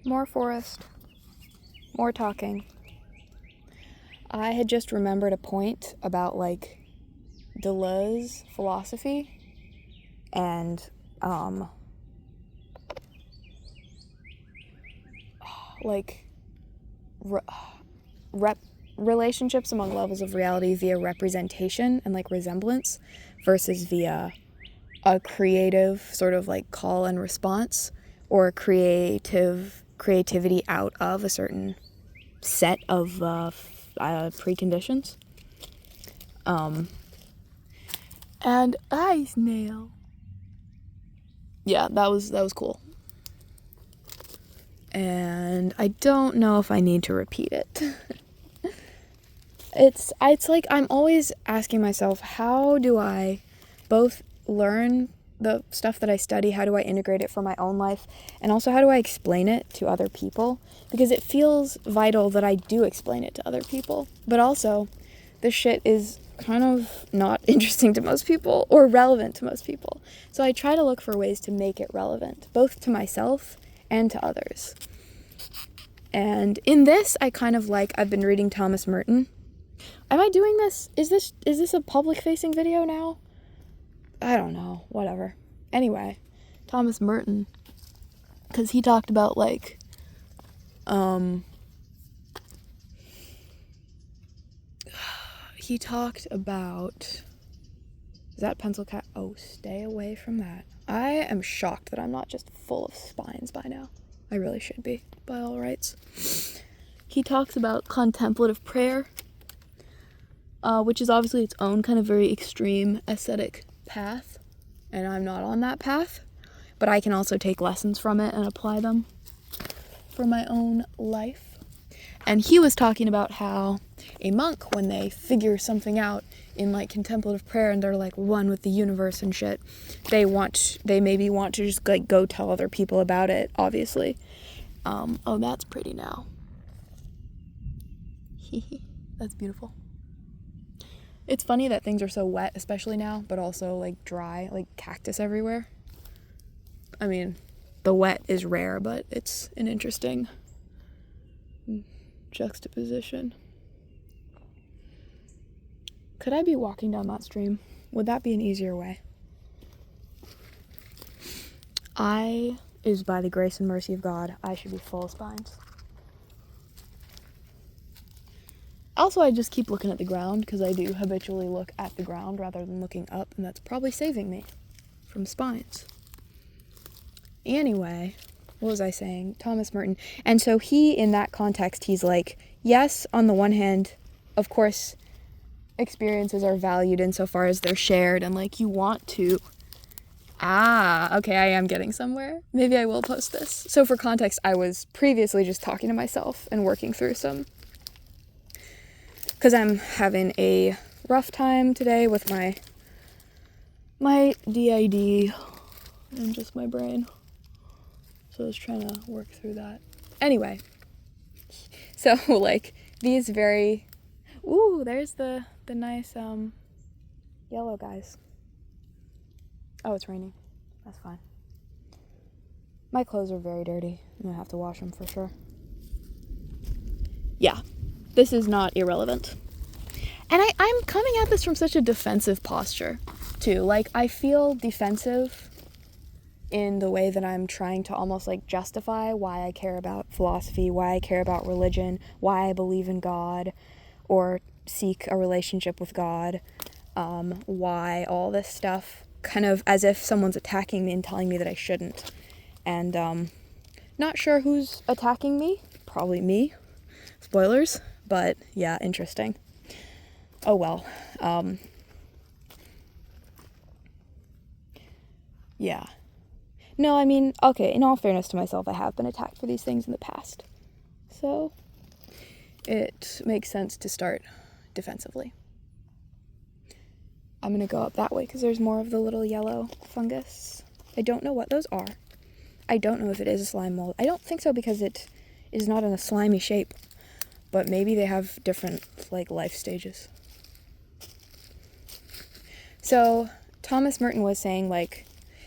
More forest. More talking. I had just remembered a point about, like, Deleuze's philosophy and, relationships among levels of reality via representation and, like, resemblance versus via a creative sort of, like, call and response or creativity out of a certain set of preconditions. And ice nail. Yeah, that was cool. And I don't know if I need to repeat it. It's like I'm always asking myself, how do I both learn the stuff that I study, how do I integrate it for my own life, and also how do I explain it to other people? Because it feels vital that I do explain it to other people. But also, this shit is kind of not interesting to most people or relevant to most people. So I try to look for ways to make it relevant, both to myself and to others. And in this, I kind of like, I've been reading Thomas Merton. Am I doing this? Is this a public-facing video now? I don't know. Whatever. Anyway, Thomas Merton, because he talked about, like, he talked about, is that pencil cat? Oh, stay away from that. I am shocked that I'm not just full of spines by now. I really should be, by all rights. He talks about contemplative prayer, which is obviously its own kind of very extreme ascetic path, and I'm not on that path, but I can also take lessons from it and apply them for my own life. And he was talking about how a monk, when they figure something out in, like, contemplative prayer and they're, like, one with the universe and shit, they maybe want to just, like, go tell other people about it, obviously. Oh, that's pretty now. That's beautiful. It's funny that things are so wet, especially now, but also, like, dry, like cactus everywhere. I mean, the wet is rare, but it's an interesting juxtaposition. Could I be walking down that stream? Would that be an easier way? Is by the grace and mercy of God, I should be full of spines. Also, I just keep looking at the ground because I do habitually look at the ground rather than looking up, and that's probably saving me from spines. Anyway, what was I saying? Thomas Merton. And so he, in that context, he's like, yes, on the one hand, of course, experiences are valued insofar as they're shared, and, like, you want to... okay, I am getting somewhere. Maybe I will post this. So for context, I was previously just talking to myself and working through some... because I'm having a rough time today with my DID and just my brain. So I was trying to work through that. Anyway, so, like, these very... Ooh, there's the nice yellow guys. Oh, it's raining. That's fine. My clothes are very dirty. I'm gonna have to wash them for sure. Yeah, this is not irrelevant. And I'm coming at this from such a defensive posture, too. Like, I feel defensive in the way that I'm trying to almost, like, justify why I care about philosophy, why I care about religion, why I believe in God, or seek a relationship with God, why all this stuff, kind of as if someone's attacking me and telling me that I shouldn't. And, not sure who's attacking me. Probably me. Spoilers. But, yeah, interesting. Oh, well. Yeah. No, I mean, okay, in all fairness to myself, I have been attacked for these things in the past. So, it makes sense to start defensively. I'm gonna go up that way because there's more of the little yellow fungus. I don't know what those are. I don't know if it is a slime mold. I don't think so because it is not in a slimy shape. But maybe they have different, like, life stages. So, Thomas Merton was saying, like,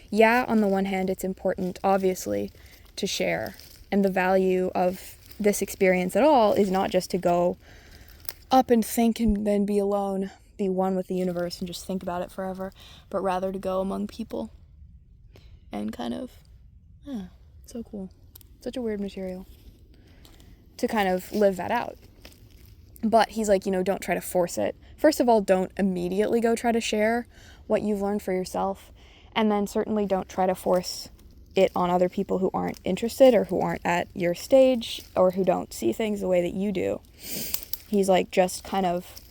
yeah, on the one hand, it's important, obviously, to share And the value of this experience at all is not just to go up and think and then be alone, be one with the universe and just think about it forever, but rather to go among people and kind of, so cool. Such a weird material to kind of live that out. But he's like, don't try to force it. First of all, don't immediately go try to share what you've learned for yourself. And then certainly don't try to force it on other people who aren't interested or who aren't at your stage or who don't see things the way that you do. He's like, just kind of,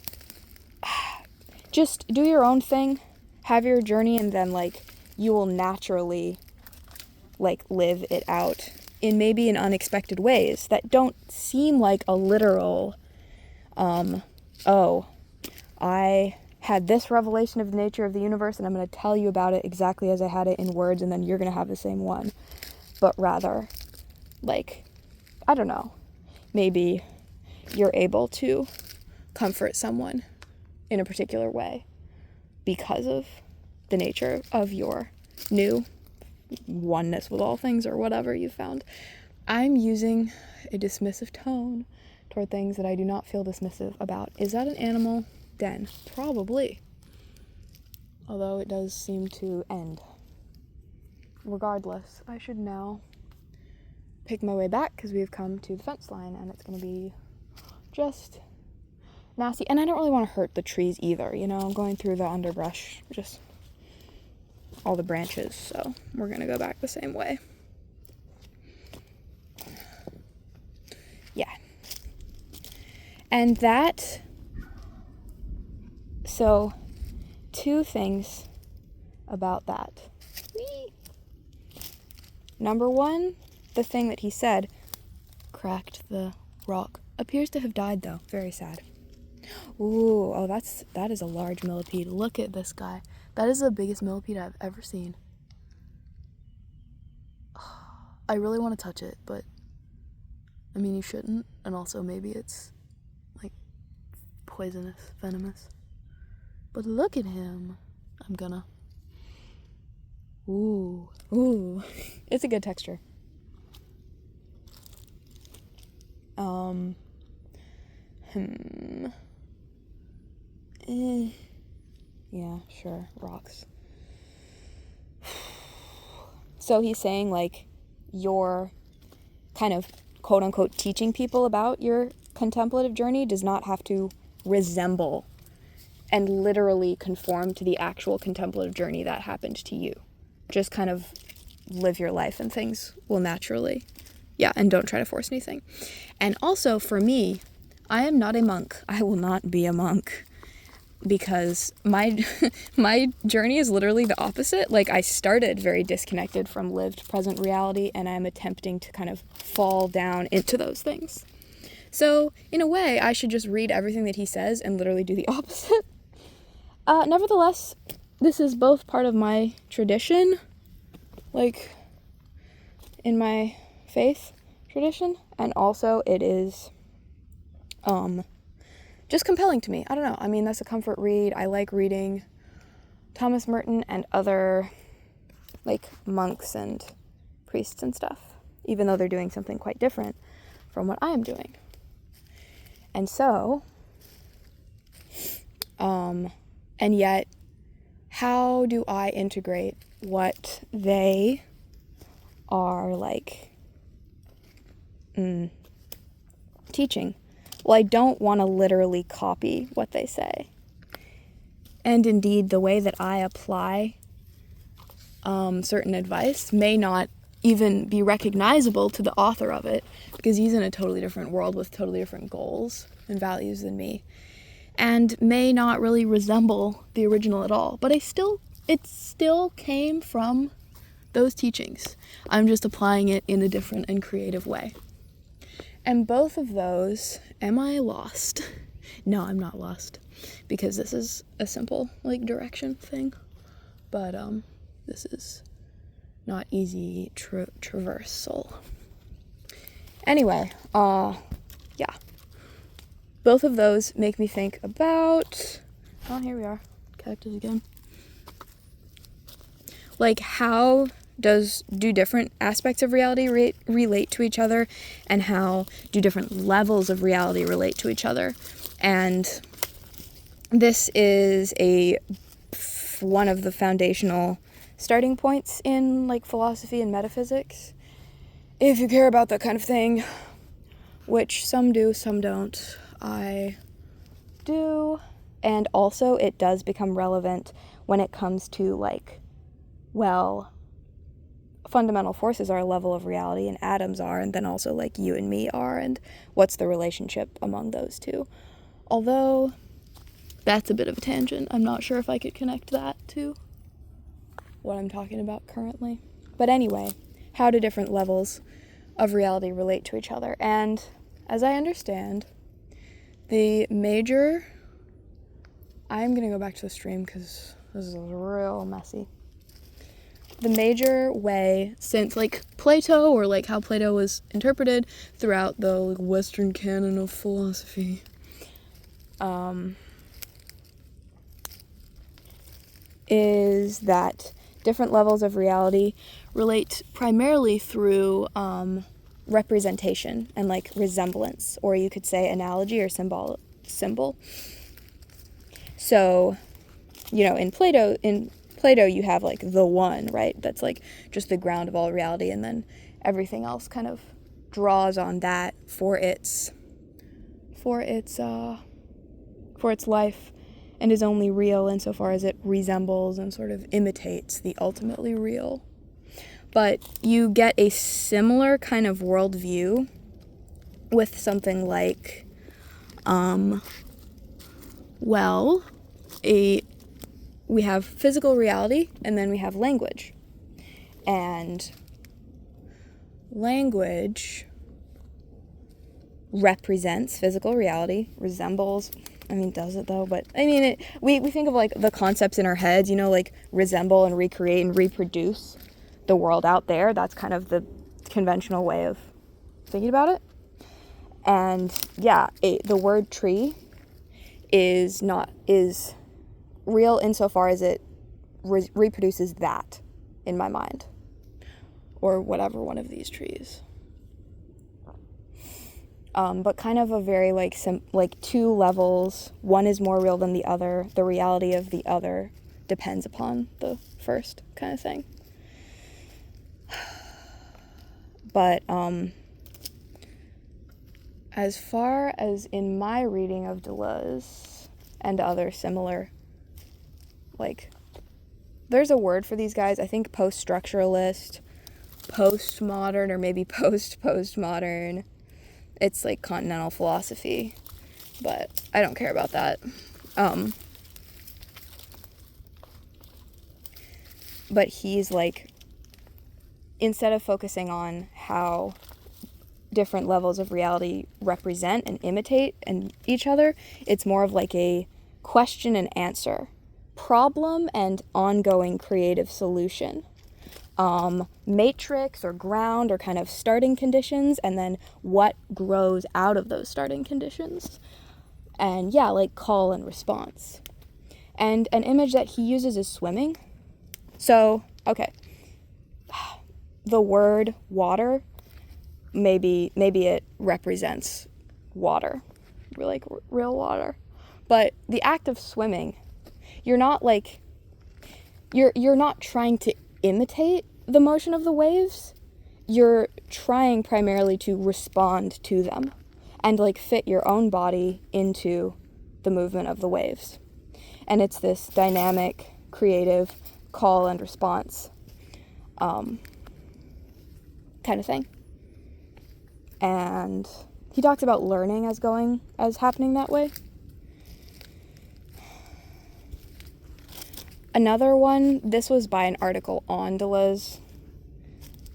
just do your own thing, have your journey, and then like you will naturally like live it out in maybe in unexpected ways that don't seem like a literal, I had this revelation of the nature of the universe and I'm going to tell you about it exactly as I had it in words and then you're going to have the same one. But rather, like, I don't know, maybe you're able to comfort someone in a particular way because of the nature of your new oneness with all things or whatever you found. I'm using a dismissive tone toward things that I do not feel dismissive about. Is that an animal den? Probably. Although it does seem to end. Regardless, I should now pick my way back because we've come to the fence line and it's going to be just nasty. And I don't really want to hurt the trees either, I'm going through the underbrush, just all the branches, so we're going to go back the same way. Yeah. And that, so 2 things about that. Whee! Number 1, the thing that he said cracked the rock. Appears to have died though. Very sad. Ooh, that is a large millipede. Look at this guy. That is the biggest millipede I've ever seen. I really want to touch it, but I mean you shouldn't, and also maybe it's like poisonous, venomous. But look at him. I'm gonna. Ooh. It's a good texture. Yeah, sure, rocks. So he's saying, like, your kind of quote-unquote teaching people about your contemplative journey does not have to resemble and literally conform to the actual contemplative journey that happened to you. Just kind of live your life and things will naturally, and don't try to force anything. And also, for me, I am not a monk. I will not be a monk. Because my journey is literally the opposite. Like, I started very disconnected from lived present reality, and I'm attempting to kind of fall down into those things. So, in a way, I should just read everything that he says and literally do the opposite. Nevertheless, this is both part of my tradition, like, in my faith tradition, and also it is, just compelling to me. I don't know. I mean, that's a comfort read. I like reading Thomas Merton and other, like, monks and priests and stuff, even though they're doing something quite different from what I am doing. And so, and yet, how do I integrate what they are, like, teaching? Well, I don't want to literally copy what they say. And indeed, the way that I apply certain advice may not even be recognizable to the author of it, because he's in a totally different world with totally different goals and values than me, and may not really resemble the original at all. But it still came from those teachings. I'm just applying it in a different and creative way. And both of those, am I lost? No, I'm not lost, because this is a simple, like, direction thing. But this is not easy traversal. Anyway, yeah. Both of those make me think about, here we are, cactus again. Like, how do different aspects of reality relate to each other, and how do different levels of reality relate to each other. And this is one of the foundational starting points in like philosophy and metaphysics, if you care about that kind of thing, which some do, some don't. I do. And also it does become relevant when it comes to like, well, fundamental forces are a level of reality and atoms are, and then also like you and me are, and what's the relationship among those two. Although that's a bit of a tangent. I'm not sure if I could connect that to what I'm talking about currently. But anyway, how do different levels of reality relate to each other? And as I understand, I'm going to go back to the stream because this is real messy. The major way, since like Plato, or like how Plato was interpreted throughout the like Western canon of philosophy, is that different levels of reality relate primarily through representation and like resemblance, or you could say analogy or symbol. So, in Plato you have like the one, right? That's like just the ground of all reality, and then everything else kind of draws on that for its life, and is only real insofar as it resembles and sort of imitates the ultimately real. But you get a similar kind of worldview with something like, we have physical reality, and then we have language. And language represents physical reality, resembles, does it though? But we think of like the concepts in our heads, like resemble and recreate and reproduce the world out there. That's kind of the conventional way of thinking about it. And yeah, the word tree is real insofar as it reproduces that in my mind, or whatever one of these trees. But kind of a very like two levels. One is more real than the other. The reality of the other depends upon the first, kind of thing. But as far as in my reading of Deleuze and other similar, like, there's a word for these guys. I think post-structuralist, postmodern, or maybe post-postmodern. It's like continental philosophy, but I don't care about that. But he's like, instead of focusing on how different levels of reality represent and imitate and each other, it's more of like a question and answer, problem and ongoing creative solution. Matrix or ground or kind of starting conditions, and then what grows out of those starting conditions. And yeah, like call and response. And an image that he uses is swimming. So, okay. The word water, maybe it represents water, like real water. But the act of swimming, you're not trying to imitate the motion of the waves. You're trying primarily to respond to them and like fit your own body into the movement of the waves. And it's this dynamic, creative call and response kind of thing. And he talks about learning as happening that way. Another one, this was by an article on Deleuze,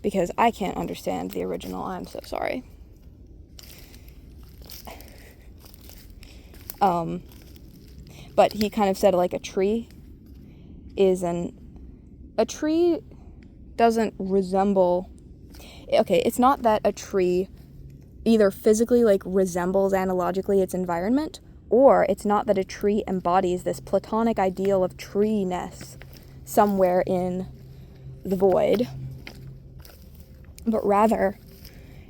because I can't understand the original, I'm so sorry. But he kind of said like a tree doesn't resemble, okay, it's not that a tree either physically like resembles analogically its environment, or it's not that a tree embodies this Platonic ideal of tree-ness somewhere in the void. but rather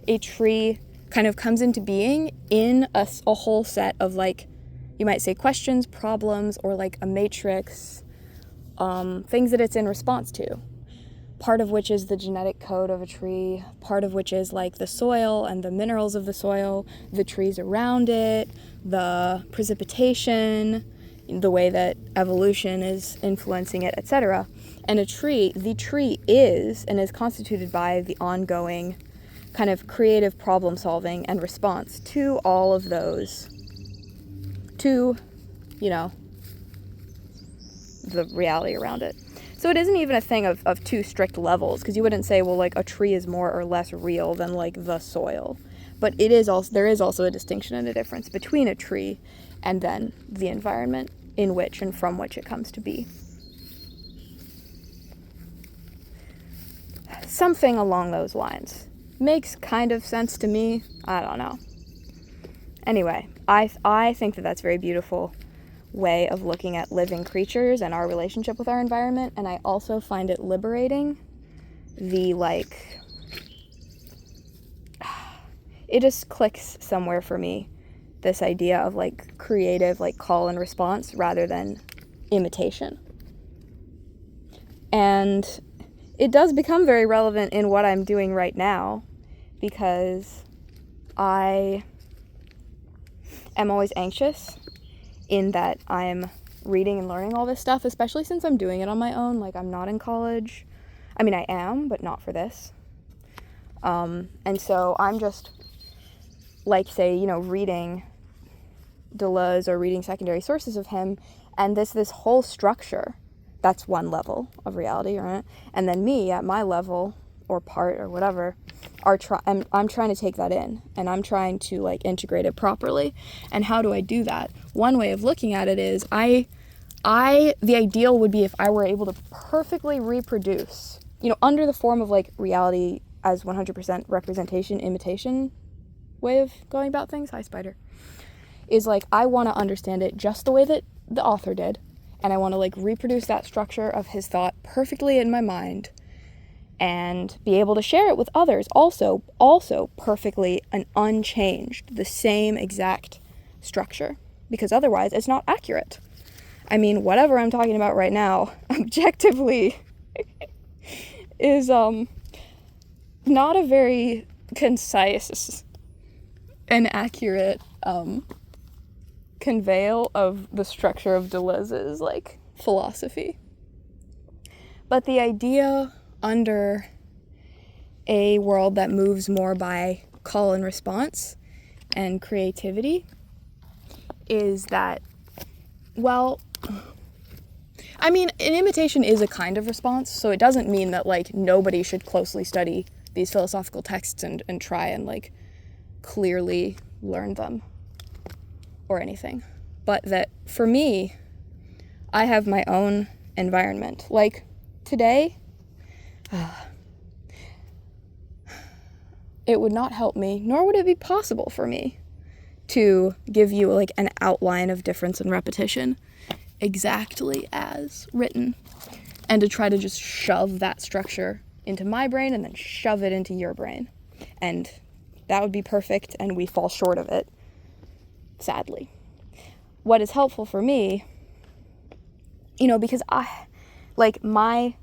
a tree kind of comes into being in a whole set of, like, you might say questions, problems, or like a matrix, things that it's in response to. Part of which is the genetic code of a tree, part of which is like the soil and the minerals of the soil, the trees around it, the precipitation, the way that evolution is influencing it, etc. And the tree is and is constituted by the ongoing kind of creative problem solving and response to all of those, to, you know, the reality around it. So it isn't even a thing of two strict levels, because you wouldn't say, well, like, a tree is more or less real than, like, the soil. But there is also a distinction and a difference between a tree and then the environment in which and from which it comes to be. Something along those lines. Makes kind of sense to me. I don't know. Anyway, I think that that's very beautiful way of looking at living creatures and our relationship with our environment, and I also find it liberating. It just clicks somewhere for me, this idea of, like, creative, like, call and response rather than imitation. And it does become very relevant in what I'm doing right now, because I am always anxious in that I'm reading and learning all this stuff, especially since I'm doing it on my own. Like, I'm not in college. I mean, I am, but not for this. And so I'm just, like, say, you know, reading Deleuze or reading secondary sources of him, and this whole structure, that's one level of reality, right? And then me, at my level, or part, or whatever, I'm trying to take that in, and I'm trying to, like, integrate it properly. And how do I do that? One way of looking at it is, the ideal would be if I were able to perfectly reproduce, you know, under the form of, like, reality as 100% representation, imitation way of going about things. Hi, spider. Is, like, I want to understand it just the way that the author did, and I want to, like, reproduce that structure of his thought perfectly in my mind, and be able to share it with others also perfectly and unchanged, the same exact structure, because otherwise it's not accurate. I mean, whatever I'm talking about right now, objectively, is not a very concise and accurate conveyal of the structure of Deleuze's, like, philosophy. But the idea under a world that moves more by call and response and creativity is that, well, I mean, an imitation is a kind of response, so it doesn't mean that, like, nobody should closely study these philosophical texts and try and, like, clearly learn them or anything. But that, for me, I have my own environment. Like, today, it would not help me, nor would it be possible for me, to give you, like, an outline of difference and repetition exactly as written, and to try to just shove that structure into my brain and then shove it into your brain. And that would be perfect, and we fall short of it, sadly. What is helpful for me, you know, because my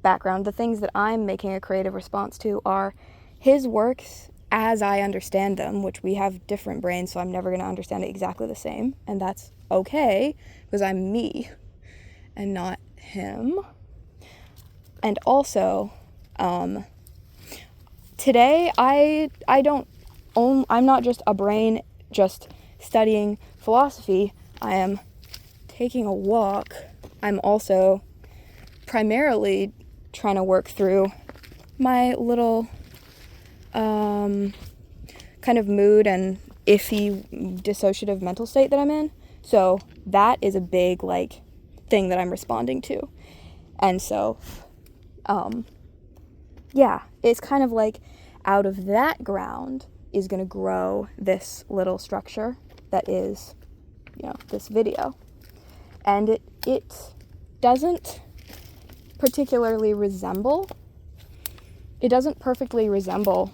background, the things that I'm making a creative response to are his works as I understand them, which we have different brains, so I'm never going to understand it exactly the same, and that's okay, because I'm me and not him. And also, today I'm not just a brain just studying philosophy. I am taking a walk. I'm also primarily trying to work through my little kind of mood and iffy dissociative mental state that I'm in. So that is a big, like, thing that I'm responding to. And so, yeah, it's kind of like out of that ground is going to grow this little structure that is, you know, this video. And it doesn't particularly resemble it doesn't perfectly resemble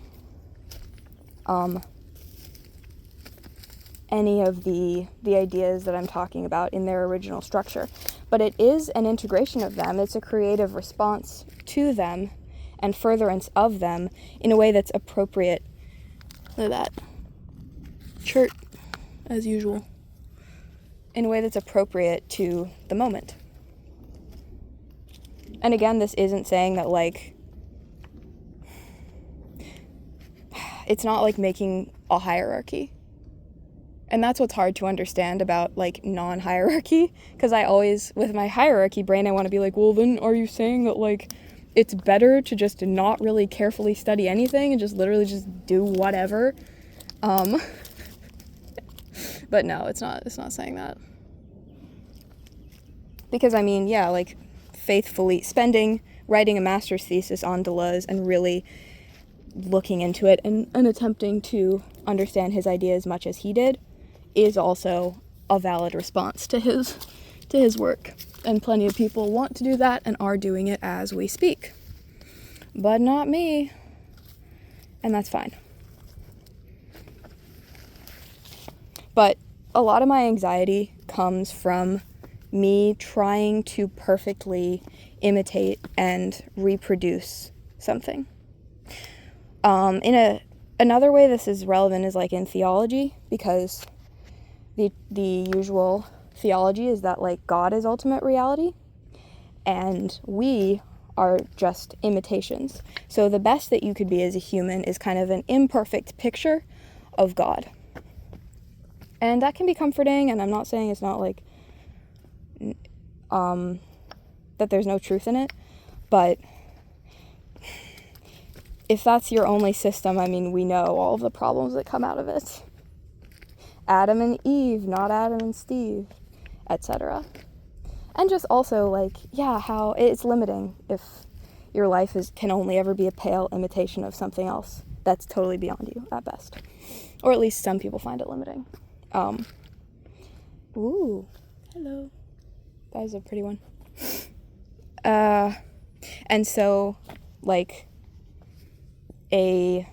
any of the ideas that I'm talking about in their original structure. But it is an integration of them. It's a creative response to them and furtherance of them in a way that's appropriate. Look at that. Chirp, as usual. In a way that's appropriate to the moment. And again, this isn't saying that, like, it's not like making a hierarchy. And that's what's hard to understand about, like, non-hierarchy. Because I always, with my hierarchy brain, I want to be like, well, then are you saying that, like, it's better to just not really carefully study anything and just literally just do whatever? But no, it's not saying that. Because, I mean, yeah, like, faithfully writing a master's thesis on Deleuze and really looking into it and attempting to understand his idea as much as he did is also a valid response to his work. And plenty of people want to do that and are doing it as we speak. But not me. And that's fine. But a lot of my anxiety comes from me trying to perfectly imitate and reproduce something. Another way this is relevant is like in theology, because the usual theology is that, like, God is ultimate reality and we are just imitations. So the best that you could be as a human is kind of an imperfect picture of God. And that can be comforting, and I'm not saying it's not like that there's no truth in it, but if that's your only system, I mean, we know all of the problems that come out of it. Adam and Eve, not Adam and Steve, etc. And just also, like, yeah, how it's limiting if your life can only ever be a pale imitation of something else that's totally beyond you at best. Or at least some people find it limiting. Ooh, hello. That was a pretty one. And so, like, a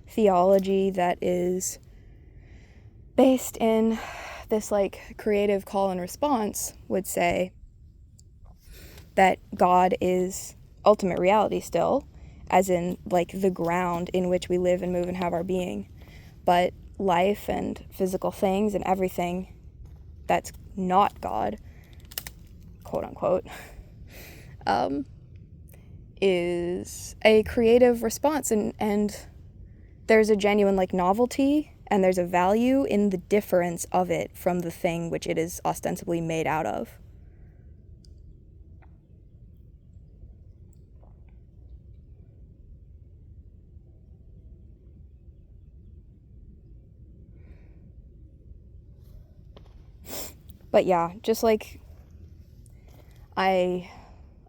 theology that is based in this, like, creative call and response would say that God is ultimate reality still, as in, like, the ground in which we live and move and have our being. But life and physical things and everything that's not God, quote unquote, is a creative response, and there's a genuine, like, novelty, and there's a value in the difference of it from the thing which it is ostensibly made out of. But yeah, just like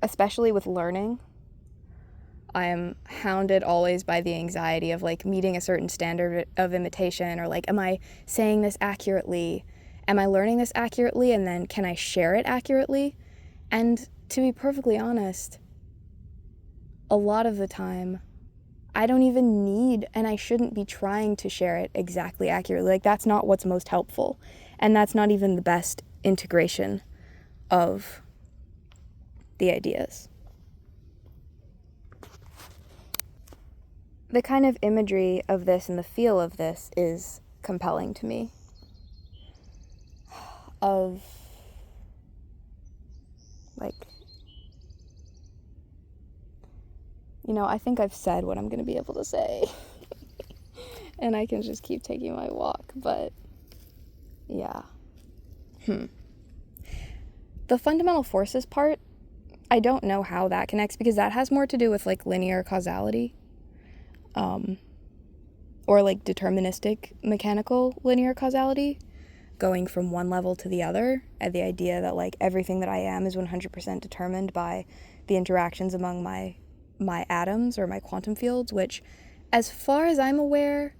especially with learning, I am hounded always by the anxiety of, like, meeting a certain standard of imitation, or, like, am I saying this accurately? Am I learning this accurately? And then can I share it accurately? And to be perfectly honest, a lot of the time, I don't even need, and I shouldn't be trying to share it exactly accurately. Like, that's not what's most helpful. And that's not even the best integration of the ideas. The kind of imagery of this and the feel of this is compelling to me. Of, like, you know, I think I've said what I'm going to be able to say. And I can just keep taking my walk, but yeah. The fundamental forces part, I don't know how that connects, because that has more to do with, like, linear causality. Or, like, deterministic mechanical linear causality, going from one level to the other, and the idea that, like, everything that I am is 100% determined by the interactions among my atoms or my quantum fields, which, as far as I'm aware,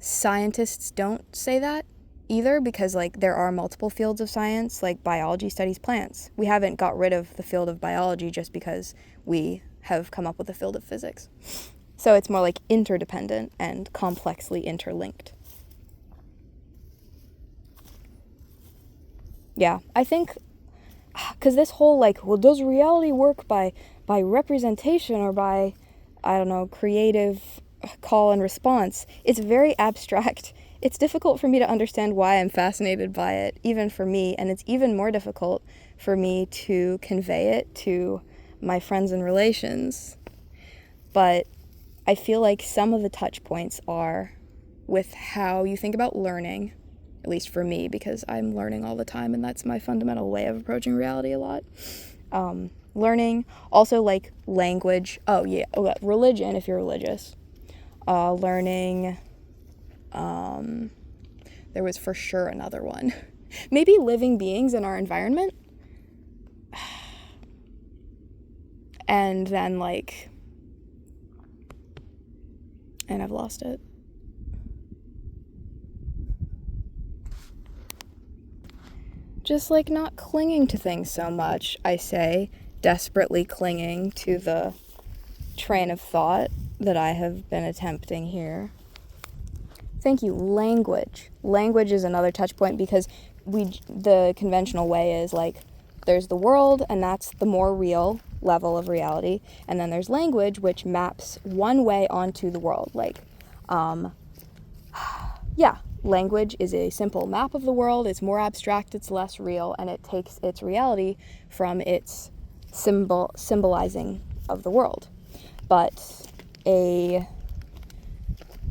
scientists don't say that either, because, like, there are multiple fields of science. Like, biology studies plants. We haven't got rid of the field of biology just because we have come up with the field of physics. So it's more like interdependent and complexly interlinked. Yeah, I think, because this whole, like, well, does reality work by representation or by, I don't know, creative call and response? It's very abstract. It's difficult for me to understand why I'm fascinated by it, even for me, and it's even more difficult for me to convey it to my friends and relations. But I feel like some of the touch points are with how you think about learning, at least for me, because I'm learning all the time, and that's my fundamental way of approaching reality a lot. Learning, also like language, religion, if you're religious. Learning, there was for sure another one. Maybe living beings in our environment. And then and I've lost it. Just like not clinging to things so much, I say, desperately clinging to the train of thought that I have been attempting here. Thank you. Language. Language is another touch point, because the conventional way is like there's the world, and that's the more real level of reality, and then there's language, which maps one way onto the world. Language is a simple map of the world. It's more abstract, it's less real, and it takes its reality from its symbolizing of the world. But a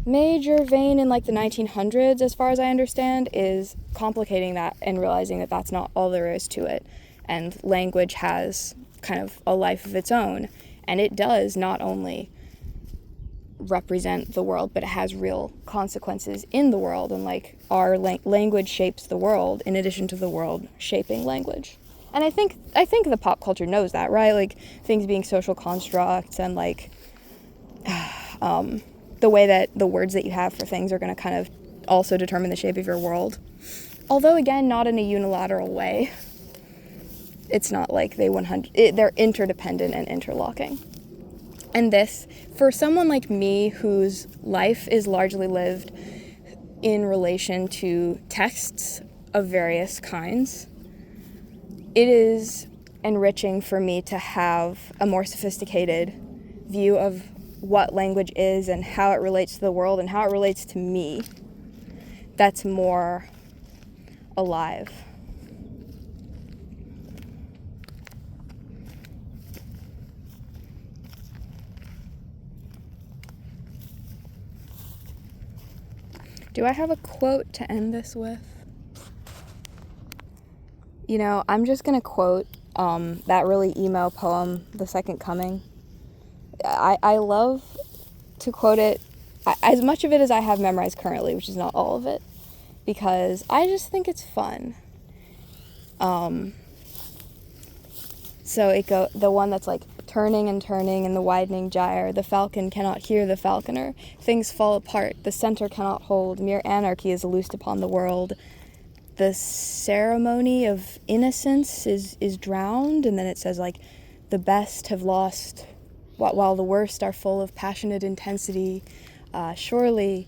major vein in like the 1900s, as far as I understand, is complicating that and realizing that that's not all there is to it. And language has kind of a life of its own, and it does not only represent the world, but it has real consequences in the world, and like our language shapes the world in addition to the world shaping language. And I think the pop culture knows that, right? Like things being social constructs, and like the way that the words that you have for things are going to kind of also determine the shape of your world. Although again, not in a unilateral way. It's not like they're interdependent and interlocking. And this, for someone like me whose life is largely lived in relation to texts of various kinds, it is enriching for me to have a more sophisticated view of what language is and how it relates to the world and how it relates to me. That's more alive. Do I have a quote to end this with? I'm just going to quote that really emo poem, The Second Coming. I love to quote it, as much of it as I have memorized currently, which is not all of it, because I just think it's fun. So the one that's like, turning and turning in the widening gyre, the falcon cannot hear the falconer. Things fall apart, the center cannot hold, mere anarchy is loosed upon the world. The ceremony of innocence is drowned, and then it says like, the best have lost, while the worst are full of passionate intensity. Surely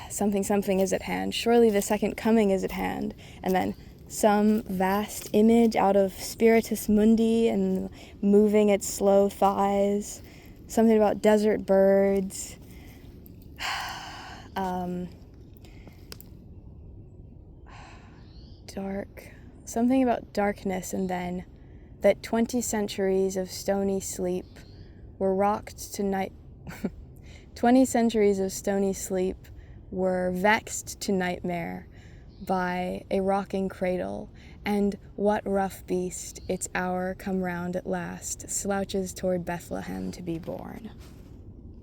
something is at hand. Surely the second coming is at hand. And then some vast image out of spiritus mundi and moving its slow thighs. Something about desert birds. Dark. Something about darkness, and then that 20 centuries of stony sleep were rocked to night. 20 centuries of stony sleep were vexed to nightmare by a rocking cradle, and what rough beast, its hour come round at last, slouches toward Bethlehem to be born.